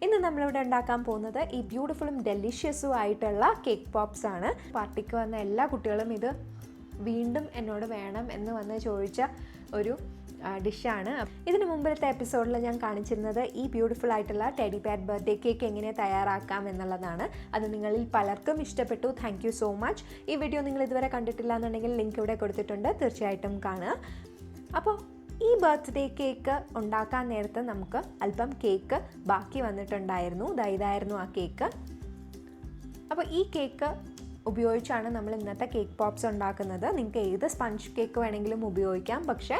ഇന്ന് നമ്മളിവിടെ ഉണ്ടാക്കാൻ പോകുന്നത് ഈ ബ്യൂട്ടിഫുള്ളും ഡെലിഷ്യസും ആയിട്ടുള്ള കേക്ക് പോപ്സ് ആണ്. പാർട്ടിക്ക് വന്ന എല്ലാ കുട്ടികളും ഇത് വീണ്ടും എന്നോട് വേണം എന്ന് വന്ന് ചോദിച്ച ഒരു ഡിഷാണ്. ഇതിന് മുമ്പിലത്തെ എപ്പിസോഡിൽ ഞാൻ കാണിച്ചിരുന്നത് ഈ ബ്യൂട്ടിഫുൾ ആയിട്ടുള്ള ടെഡി ബെയർ ബർത്ത്ഡേ കേക്ക് എങ്ങനെ തയ്യാറാക്കാം എന്നുള്ളതാണ്. അത് നിങ്ങളിൽ പലർക്കും ഇഷ്ടപ്പെട്ടു. Thank you so much. ഈ വീഡിയോ നിങ്ങൾ ഇതുവരെ കണ്ടിട്ടില്ല എന്നുണ്ടെങ്കിൽ ലിങ്ക് ഇവിടെ കൊടുത്തിട്ടുണ്ട്, തീർച്ചയായിട്ടും കാണുക. അപ്പോൾ ഈ ബർത്ത്ഡേ കേക്ക് ഉണ്ടാക്കാൻ നേരത്തെ നമുക്ക് അല്പം കേക്ക് ബാക്കി വന്നിട്ടുണ്ടായിരുന്നു. ഇതായിരുന്നു ആ കേക്ക്. അപ്പോൾ ഈ കേക്ക് ഉപയോഗിച്ചാണ് നമ്മൾ ഇന്നത്തെ കേക്ക് പോപ്സ് ഉണ്ടാക്കുന്നത്. നിങ്ങൾക്ക് ഏത് സ്പഞ്ച് കേക്ക് വേണമെങ്കിലും ഉപയോഗിക്കാം, പക്ഷേ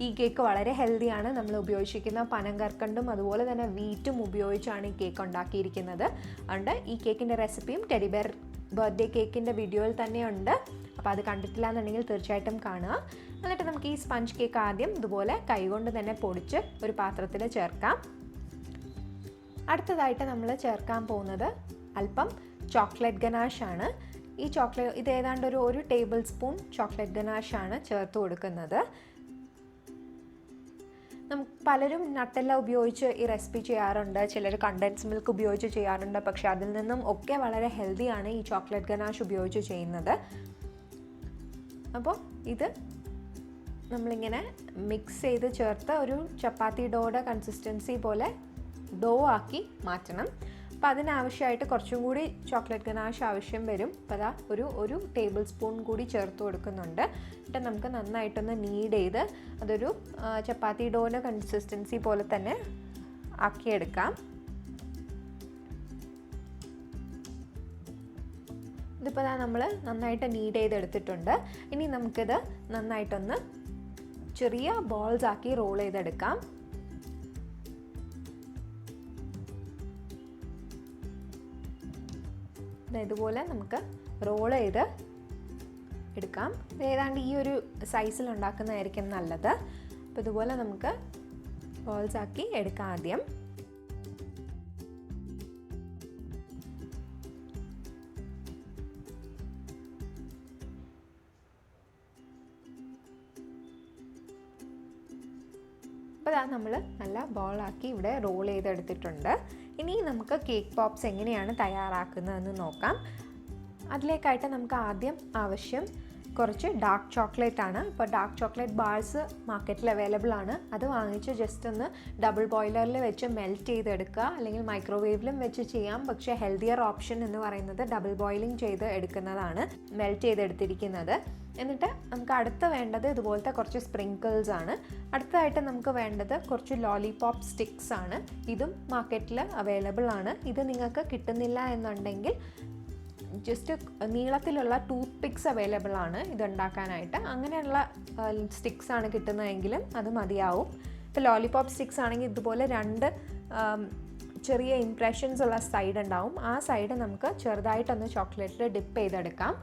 ഈ കേക്ക് വളരെ ഹെൽത്തിയാണ്. നമ്മൾ ഉപയോഗിച്ചിരിക്കുന്ന പനങ്കർക്കണ്ടും അതുപോലെ തന്നെ വീറ്റും ഉപയോഗിച്ചാണ് ഈ കേക്ക് ഉണ്ടാക്കിയിരിക്കുന്നത്. അതുകൊണ്ട് ഈ കേക്കിൻ്റെ റെസിപ്പിയും ടെഡി ബെയർ ബർത്ത്ഡേ കേക്കിൻ്റെ വീഡിയോയിൽ തന്നെയുണ്ട്. അപ്പോൾ അത് കണ്ടിട്ടില്ല എന്നുണ്ടെങ്കിൽ തീർച്ചയായിട്ടും കാണുക. എന്നിട്ട് നമുക്ക് ഈ സ്പഞ്ച് കേക്ക് ആദ്യം ഇതുപോലെ കൈകൊണ്ട് തന്നെ പൊടിച്ച് ഒരു പാത്രത്തിൽ ചേർക്കാം. അടുത്തതായിട്ട് നമ്മൾ ചേർക്കാൻ പോകുന്നത് അല്പം ചോക്ലേറ്റ് ഗനാഷാണ്. ഈ ഇത് ഏതാണ്ട് ഒരു ടേബിൾ സ്പൂൺ ചോക്ലേറ്റ് ഗനാഷാണ് ചേർത്ത് കൊടുക്കുന്നത്. പലരും നട്ടെല്ലാം ഉപയോഗിച്ച് ഈ റെസിപ്പി ചെയ്യാറുണ്ട്, ചിലർ കണ്ടൻസ് മിൽക്ക് ഉപയോഗിച്ച് ചെയ്യാറുണ്ട്. പക്ഷേ അതിൽ നിന്നും ഒക്കെ വളരെ ഹെൽത്തിയാണ് ഈ ചോക്ലേറ്റ് ഗനാഷ് ഉപയോഗിച്ച് ചെയ്യുന്നത്. അപ്പോൾ ഇത് നമ്മളിങ്ങനെ മിക്സ് ചെയ്ത് ചേർത്ത് ഒരു ചപ്പാത്തി ഡോയുടെ കൺസിസ്റ്റൻസി പോലെ ഡോ ആക്കി മാറ്റണം. അപ്പോൾ അതിനാവശ്യമായിട്ട് കുറച്ചും കൂടി ചോക്ലേറ്റ് ഗനാഷ് ആവശ്യം വരും. അപ്പോൾ അതാ ഒരു ടേബിൾ സ്പൂൺ കൂടി ചേർത്ത് കൊടുക്കുന്നുണ്ട്. എന്നിട്ട് നമുക്ക് നന്നായിട്ടൊന്ന് നീഡ് ചെയ്ത് അതൊരു ചപ്പാത്തി ഡോയുടെ കൺസിസ്റ്റൻസി പോലെ തന്നെ ആക്കിയെടുക്കാം. ഇതിപ്പോൾ നമ്മൾ നന്നായിട്ട് നീഡ് ചെയ്തെടുത്തിട്ടുണ്ട്. ഇനി നമുക്കിത് നന്നായിട്ടൊന്ന് ചെറിയ ബോൾസ് ആക്കി റോൾ ചെയ്തെടുക്കാം. ഇതുപോലെ നമുക്ക് റോൾ ചെയ്ത് എടുക്കാം. ഏതാണ്ട് ഈ ഒരു സൈസിൽ ഉണ്ടാക്കുന്നതായിരിക്കും നല്ലത്. അപ്പോൾ ഇതുപോലെ നമുക്ക് ബോൾസ് ആക്കി എടുക്കാം ആദ്യം. അപ്പോൾ നമ്മൾ നല്ല ബോളാക്കി ഇവിടെ റോൾ ചെയ്തെടുത്തിട്ടുണ്ട്. ഇനി നമുക്ക് കേക്ക് പോപ്സ് എങ്ങനെയാണ് തയ്യാറാക്കുന്നതെന്ന് നോക്കാം. അതിലേക്കായിട്ട് നമുക്ക് ആദ്യം ആവശ്യം കുറച്ച് ഡാർക്ക് ചോക്ലേറ്റ് ആണ്. ഇപ്പോൾ ഡാർക്ക് ചോക്ലേറ്റ് ബാർസ് മാർക്കറ്റിൽ അവൈലബിൾ ആണ്. അത് വാങ്ങിച്ച് ജസ്റ്റ് ഒന്ന് ഡബിൾ ബോയിലറിൽ വെച്ച് മെൽറ്റ് ചെയ്തെടുക്കുക, അല്ലെങ്കിൽ മൈക്രോവേവിലും വെച്ച് ചെയ്യാം. പക്ഷേ ഹെൽത്തിയർ ഓപ്ഷൻ എന്ന് പറയുന്നത് ഡബിൾ ബോയിലിംഗ് ചെയ്ത് എടുക്കുന്നതാണ്, മെൽറ്റ് ചെയ്തെടുത്തിരിക്കുന്നത്. എന്നിട്ട് നമുക്ക് അടുത്ത് വേണ്ടത് ഇതുപോലത്തെ കുറച്ച് സ്പ്രിങ്കിൾസ് ആണ്. അടുത്തതായിട്ട് നമുക്ക് വേണ്ടത് കുറച്ച് ലോലിപോപ്പ് സ്റ്റിക്സ് ആണ്. ഇതും മാർക്കറ്റിൽ അവൈലബിൾ ആണ്. ഇത് നിങ്ങൾക്ക് കിട്ടുന്നില്ല എന്നുണ്ടെങ്കിൽ ജസ്റ്റ് നീളത്തിലുള്ള ടൂത്ത് പിക്സ് അവൈലബിൾ ആണ് ഇതുണ്ടാക്കാനായിട്ട്. അങ്ങനെയുള്ള സ്റ്റിക്സ് ആണ് കിട്ടുന്നതെങ്കിലും അത് മതിയാവും. ഇപ്പോൾ ലോലിപോപ്പ് സ്റ്റിക്സ് ആണെങ്കിൽ ഇതുപോലെ രണ്ട് ചെറിയ ഇംപ്രഷൻസ് ഉള്ള സൈഡ് ഉണ്ടാവും. ആ സൈഡ് നമുക്ക് ചെറുതായിട്ടൊന്ന് ചോക്ലേറ്റിൽ ഡിപ്പ് ചെയ്തെടുക്കാം.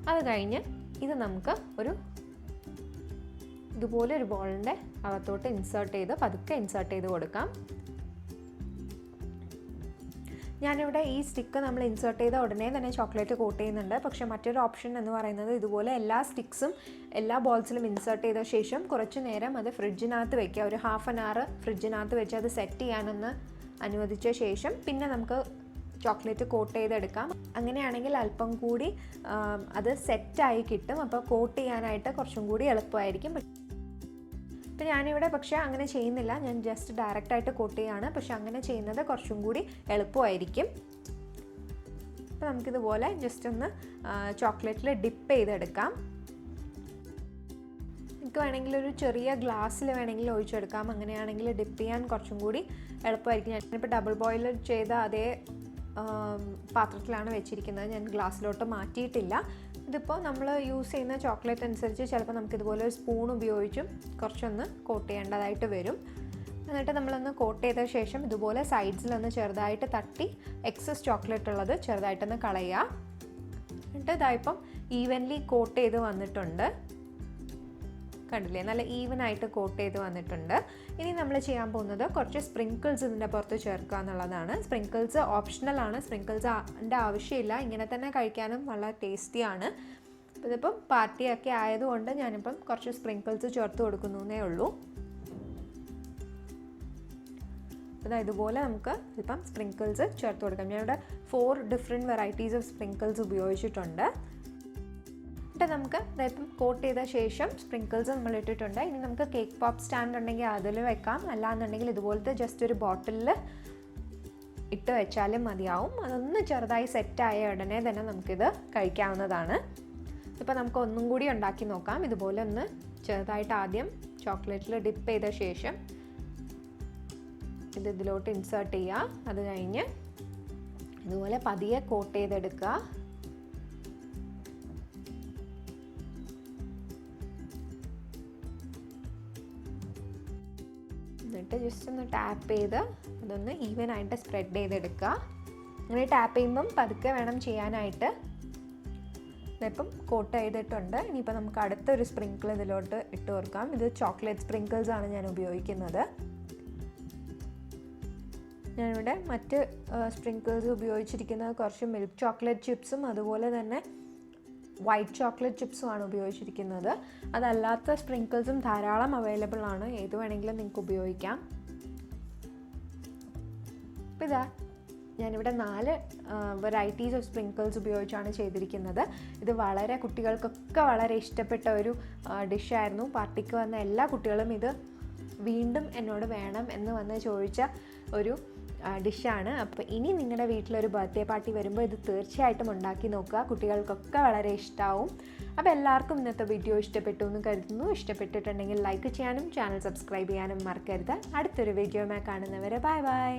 അത് കഴിഞ്ഞ് ഇത് നമുക്ക് ഇതുപോലെ ഒരു ബോളിൻ്റെ അകത്തോട്ട് പതുക്കെ ഇൻസേർട്ട് ചെയ്ത് കൊടുക്കാം. ഞാനിവിടെ ഈ സ്റ്റിക്ക് നമ്മൾ ഇൻസേർട്ട് ചെയ്ത ഉടനെ തന്നെ ചോക്ലേറ്റ് കോട്ട് ചെയ്യുന്നുണ്ട്. പക്ഷേ മറ്റൊരു ഓപ്ഷൻ എന്ന് പറയുന്നത് ഇതുപോലെ എല്ലാ സ്റ്റിക്സും എല്ലാ ബോൾസിലും ഇൻസേർട്ട് ചെയ്ത ശേഷം കുറച്ച് നേരം അത് ഫ്രിഡ്ജിനകത്ത് വയ്ക്കുക. ഒരു ഹാഫ് ആൻ അവർ ഫ്രിഡ്ജിനകത്ത് വെച്ച് അത് സെറ്റ് ചെയ്യാനൊന്ന് അനുവദിച്ച ശേഷം പിന്നെ നമുക്ക് ചോക്ലേറ്റ് കോട്ട് ചെയ്തെടുക്കാം. അങ്ങനെയാണെങ്കിൽ അല്പം കൂടി അത് സെറ്റായി കിട്ടും. അപ്പോൾ കോട്ട് ചെയ്യാനായിട്ട് കുറച്ചും കൂടി എളുപ്പമായിരിക്കും. അപ്പോൾ ഞാനിവിടെ പക്ഷേ അങ്ങനെ ചെയ്യുന്നില്ല, ഞാൻ ജസ്റ്റ് ഡയറക്റ്റായിട്ട് കോട്ട് ചെയ്യുകയാണ്. പക്ഷെ അങ്ങനെ ചെയ്യുന്നത് കുറച്ചും കൂടി എളുപ്പമായിരിക്കും. അപ്പോൾ നമുക്കിതുപോലെ ജസ്റ്റ് ഒന്ന് ചോക്ലേറ്റിൽ ഡിപ്പ് ചെയ്തെടുക്കാം. നിങ്ങൾക്ക് വേണമെങ്കിൽ ഒരു ചെറിയ ഗ്ലാസ്സിൽ വേണമെങ്കിൽ ഒഴിച്ചെടുക്കാം. അങ്ങനെയാണെങ്കിൽ ഡിപ്പ് ചെയ്യാൻ കുറച്ചും കൂടി എളുപ്പമായിരിക്കും. ഞാനിപ്പോൾ ഡബിൾ ബോയിൽ ചെയ്ത അതേ പാത്രത്തിലാണ് വെച്ചിരിക്കുന്നത്, ഞാൻ ഗ്ലാസ്സിലോട്ട് മാറ്റിയിട്ടില്ല. ഇതിപ്പോൾ നമ്മൾ യൂസ് ചെയ്യുന്ന ചോക്ലേറ്റ് അനുസരിച്ച് ചിലപ്പോൾ നമുക്കിതുപോലെ ഒരു സ്പൂൺ ഉപയോഗിച്ചും കുറച്ചൊന്ന് കോട്ട് ചെയ്യേണ്ടതായിട്ട് വരും. എന്നിട്ട് നമ്മളൊന്ന് കോട്ട് ചെയ്ത ശേഷം ഇതുപോലെ സൈഡ്സിലൊന്ന് ചെറുതായിട്ട് തട്ടി എക്സസ് ചോക്ലേറ്റ് ഉള്ളത് ചെറുതായിട്ടൊന്ന് കളയുക. എന്നിട്ട് ഇതായിപ്പം ഈവൻലി കോട്ട് ചെയ്ത് വന്നിട്ടുണ്ട്. കണ്ടില്ലേ, നല്ല ഈവനായിട്ട് കോട്ട് ചെയ്ത് വന്നിട്ടുണ്ട്. ഇനി നമ്മൾ ചെയ്യാൻ പോകുന്നത് കുറച്ച് സ്പ്രിങ്കിൾസ് ഇതിൻ്റെ പുറത്ത് ചേർക്കുക എന്നുള്ളതാണ്. സ്പ്രിങ്കിൾസ് ഓപ്ഷണലാണ്, സ്പ്രിങ്കിൾസിൻ്റെ ആവശ്യമില്ല, ഇങ്ങനെ തന്നെ കഴിക്കാനും വളരെ ടേസ്റ്റിയാണ്. ഇതിപ്പം പാർട്ടിയൊക്കെ ആയതുകൊണ്ട് ഞാനിപ്പം കുറച്ച് സ്പ്രിങ്കിൾസ് ചേർത്ത് കൊടുക്കുന്നേ ഉള്ളൂ. അപ്പോൾ ഇതുപോലെ നമുക്ക് ഇപ്പം സ്പ്രിങ്കിൾസ് ചേർത്ത് കൊടുക്കാം. ഞാനിവിടെ 4 ഡിഫറെൻറ്റ് വെറൈറ്റീസ് ഓഫ് സ്പ്രിങ്കിൾസ് ഉപയോഗിച്ചിട്ടുണ്ട്. എന്നിട്ട് നമുക്ക് ഇപ്പം കോട്ട് ചെയ്ത ശേഷം സ്പ്രിങ്കിൾസ് നമ്മൾ ഇട്ടിട്ടുണ്ട്. ഇനി നമുക്ക് കേക്ക് പോപ്പ് സ്റ്റാൻഡ് ഉണ്ടെങ്കിൽ അതിൽ വെക്കാം, അല്ലാന്നുണ്ടെങ്കിൽ ഇതുപോലത്തെ ജസ്റ്റ് ഒരു ബോട്ടിലിൽ ഇട്ട് വെച്ചാലും മതിയാവും. അതൊന്ന് ചെറുതായി സെറ്റായ ഉടനെ തന്നെ നമുക്കിത് കഴിക്കാവുന്നതാണ്. ഇപ്പോൾ നമുക്ക് ഒന്നും കൂടി ഉണ്ടാക്കി നോക്കാം. ഇതുപോലെ ഒന്ന് ചെറുതായിട്ട് ആദ്യം ചോക്ലേറ്റിൽ ഡിപ്പ് ചെയ്ത ശേഷം ഇതിലോട്ട് ഇൻസേർട്ട് ചെയ്യുക. അത് കഴിഞ്ഞ് ഇതുപോലെ പതിയെ കോട്ട് ചെയ്തെടുക്കുക. എന്നിട്ട് ജസ്റ്റ് ഒന്ന് ടാപ്പ് ചെയ്ത് അതൊന്ന് ഈവനായിട്ട് സ്പ്രെഡ് ചെയ്തെടുക്കുക. അങ്ങനെ ടാപ്പ് ചെയ്യുമ്പം പതുക്കെ വേണം ചെയ്യാനായിട്ട്. ഇതിപ്പം കോട്ട് ചെയ്തിട്ടുണ്ട്. ഇനിയിപ്പോൾ നമുക്ക് അടുത്തൊരു സ്പ്രിങ്കിൾ ഇതിലോട്ട് ഇട്ട് കൊടുക്കാം. ഇത് ചോക്ലേറ്റ് സ്പ്രിങ്കിൾസ് ആണ് ഞാൻ ഉപയോഗിക്കുന്നത്. ഞാനിവിടെ മറ്റ് സ്പ്രിങ്കിൾസ് ഉപയോഗിച്ചിരിക്കുന്നത് കുറച്ച് മിൽക്ക് ചോക്ലേറ്റ് ചിപ്സും അതുപോലെ തന്നെ വൈറ്റ് ചോക്ലേറ്റ് ചിപ്സും ആണ് ഉപയോഗിച്ചിരിക്കുന്നത്. അതല്ലാത്ത സ്പ്രിങ്കിൾസും ധാരാളം അവൈലബിൾ ആണ്, ഏത് വേണമെങ്കിലും നിങ്ങൾക്ക് ഉപയോഗിക്കാം. അപ്പോൾ ഇതാ ഞാനിവിടെ 4 വെറൈറ്റീസ് ഓഫ് സ്പ്രിങ്കിൾസ് ഉപയോഗിച്ചാണ് ചെയ്തിരിക്കുന്നത്. ഇത് വളരെ കുട്ടികൾക്കൊക്കെ വളരെ ഇഷ്ടപ്പെട്ട ഒരു ഡിഷായിരുന്നു. പാർട്ടിക്ക് വന്ന എല്ലാ കുട്ടികളും ഇത് വീണ്ടും എന്നോട് വേണം എന്ന് വന്ന് ചോദിച്ച ഒരു ഡിഷാണ്. അപ്പോൾ ഇനി നിങ്ങളുടെ വീട്ടിലൊരു ബർത്ത്ഡേ പാർട്ടി വരുമ്പോൾ ഇത് തീർച്ചയായിട്ടും ഉണ്ടാക്കി നോക്കുക. കുട്ടികൾക്കൊക്കെ വളരെ ഇഷ്ടമാവും. അപ്പോൾ എല്ലാവർക്കും ഇന്നത്തെ വീഡിയോ ഇഷ്ടപ്പെട്ടു എന്ന് കരുതുന്നു. ഇഷ്ടപ്പെട്ടിട്ടുണ്ടെങ്കിൽ ലൈക്ക് ചെയ്യാനും ചാനൽ സബ്സ്ക്രൈബ് ചെയ്യാനും മറക്കരുത്. അടുത്തൊരു വീഡിയോയുമായി കാണുന്നവരെ ബൈ ബൈ.